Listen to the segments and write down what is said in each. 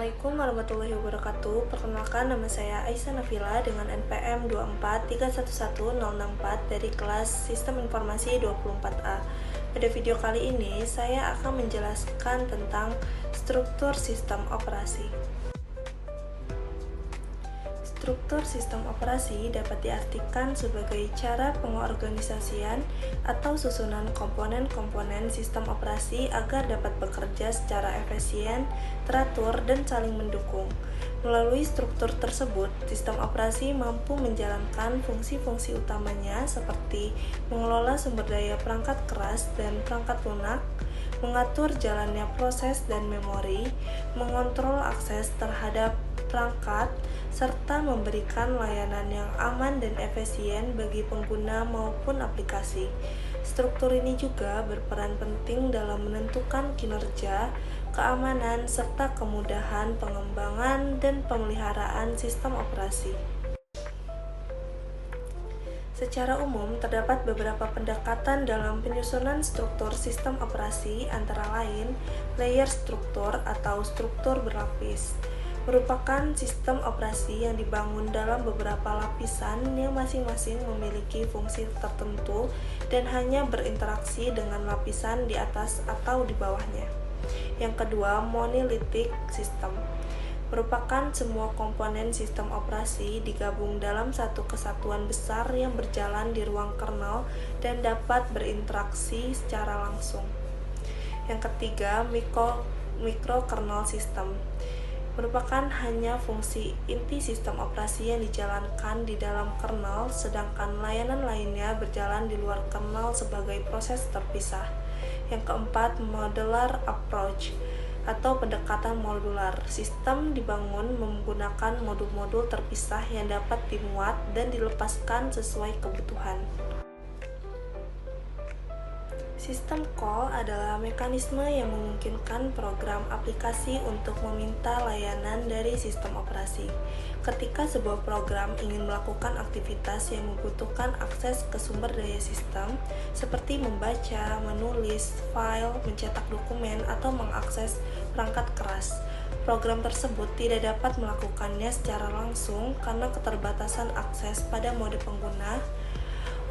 Assalamualaikum warahmatullahi wabarakatuh. Perkenalkan, nama saya Aisyah Nafila dengan NPM 243111064 dari kelas Sistem Informasi 24A. Pada video kali ini, saya akan menjelaskan tentang struktur sistem operasi. Struktur sistem operasi dapat diartikan sebagai cara pengorganisasian atau susunan komponen-komponen sistem operasi agar dapat bekerja secara efisien, teratur, dan saling mendukung. Melalui struktur tersebut, sistem operasi mampu menjalankan fungsi-fungsi utamanya seperti mengelola sumber daya perangkat keras dan perangkat lunak, mengatur jalannya proses dan memori, mengontrol akses terhadap perangkat, serta memberikan layanan yang aman dan efisien bagi pengguna maupun aplikasi. Struktur ini juga berperan penting dalam menentukan kinerja, keamanan, serta kemudahan pengembangan dan pemeliharaan sistem operasi. Secara umum, terdapat beberapa pendekatan dalam penyusunan struktur sistem operasi, antara lain layer struktur atau struktur berlapis. Merupakan sistem operasi yang dibangun dalam beberapa lapisan yang masing-masing memiliki fungsi tertentu dan hanya berinteraksi dengan lapisan di atas atau di bawahnya. Yang kedua, monolithic system. Merupakan semua komponen sistem operasi digabung dalam satu kesatuan besar yang berjalan di ruang kernel dan dapat berinteraksi secara langsung. Yang ketiga, microkernel system. Merupakan hanya fungsi inti sistem operasi yang dijalankan di dalam kernel, sedangkan layanan lainnya berjalan di luar kernel sebagai proses terpisah. Yang keempat, modular approach atau pendekatan modular. Sistem dibangun menggunakan modul-modul terpisah yang dapat dimuat dan dilepaskan sesuai kebutuhan. Sistem call adalah mekanisme yang memungkinkan program aplikasi untuk meminta layanan dari sistem operasi. Ketika sebuah program ingin melakukan aktivitas yang membutuhkan akses ke sumber daya sistem, seperti membaca, menulis, file, mencetak dokumen, atau mengakses perangkat keras, program tersebut tidak dapat melakukannya secara langsung karena keterbatasan akses pada mode pengguna.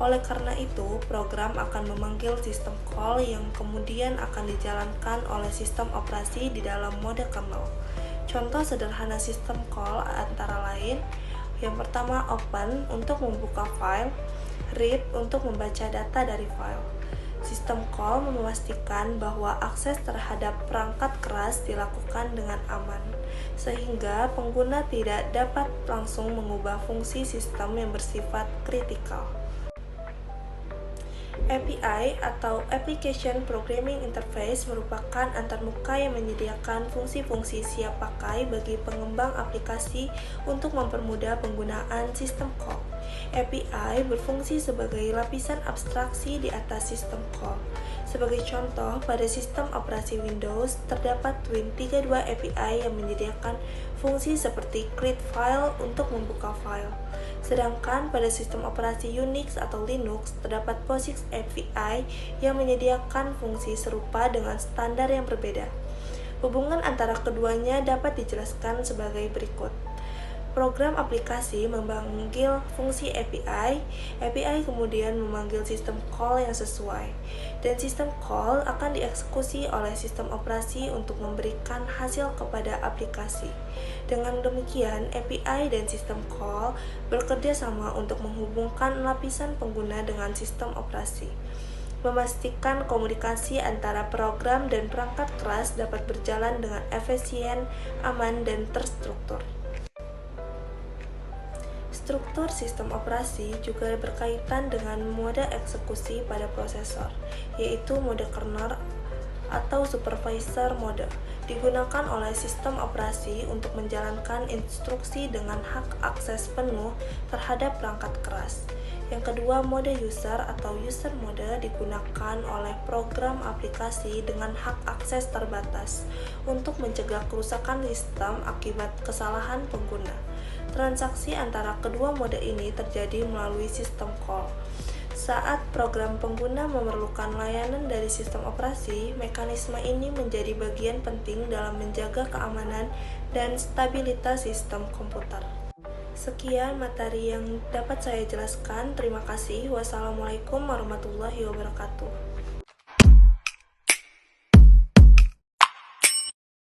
Oleh karena itu, program akan memanggil sistem call yang kemudian akan dijalankan oleh sistem operasi di dalam mode kernel. Contoh sederhana sistem call antara lain, yang pertama open untuk membuka file, read untuk membaca data dari file. Sistem call memastikan bahwa akses terhadap perangkat keras dilakukan dengan aman, sehingga pengguna tidak dapat langsung mengubah fungsi sistem yang bersifat kritikal. API atau Application Programming Interface merupakan antarmuka yang menyediakan fungsi-fungsi siap pakai bagi pengembang aplikasi untuk mempermudah penggunaan sistem call. API berfungsi sebagai lapisan abstraksi di atas sistem call. Sebagai contoh, pada sistem operasi Windows terdapat Win32 API yang menyediakan fungsi seperti create file untuk membuka file. Sedangkan pada sistem operasi Unix atau Linux terdapat POSIX API yang menyediakan fungsi serupa dengan standar yang berbeda. Hubungan antara keduanya dapat dijelaskan sebagai berikut. Program aplikasi memanggil fungsi API, API kemudian memanggil sistem call yang sesuai, dan sistem call akan dieksekusi oleh sistem operasi untuk memberikan hasil kepada aplikasi. Dengan demikian, API dan sistem call bekerja sama untuk menghubungkan lapisan pengguna dengan sistem operasi, memastikan komunikasi antara program dan perangkat keras dapat berjalan dengan efisien, aman, dan terstruktur. Struktur sistem operasi juga berkaitan dengan mode eksekusi pada prosesor, yaitu mode kernel atau supervisor mode, digunakan oleh sistem operasi untuk menjalankan instruksi dengan hak akses penuh terhadap perangkat keras. Yang kedua, mode user atau user mode digunakan oleh program aplikasi dengan hak akses terbatas untuk mencegah kerusakan sistem akibat kesalahan pengguna. Transaksi antara kedua mode ini terjadi melalui sistem call. Saat program pengguna memerlukan layanan dari sistem operasi, mekanisme ini menjadi bagian penting dalam menjaga keamanan dan stabilitas sistem komputer. Sekian materi yang dapat saya jelaskan. Terima kasih. Wassalamualaikum warahmatullahi wabarakatuh.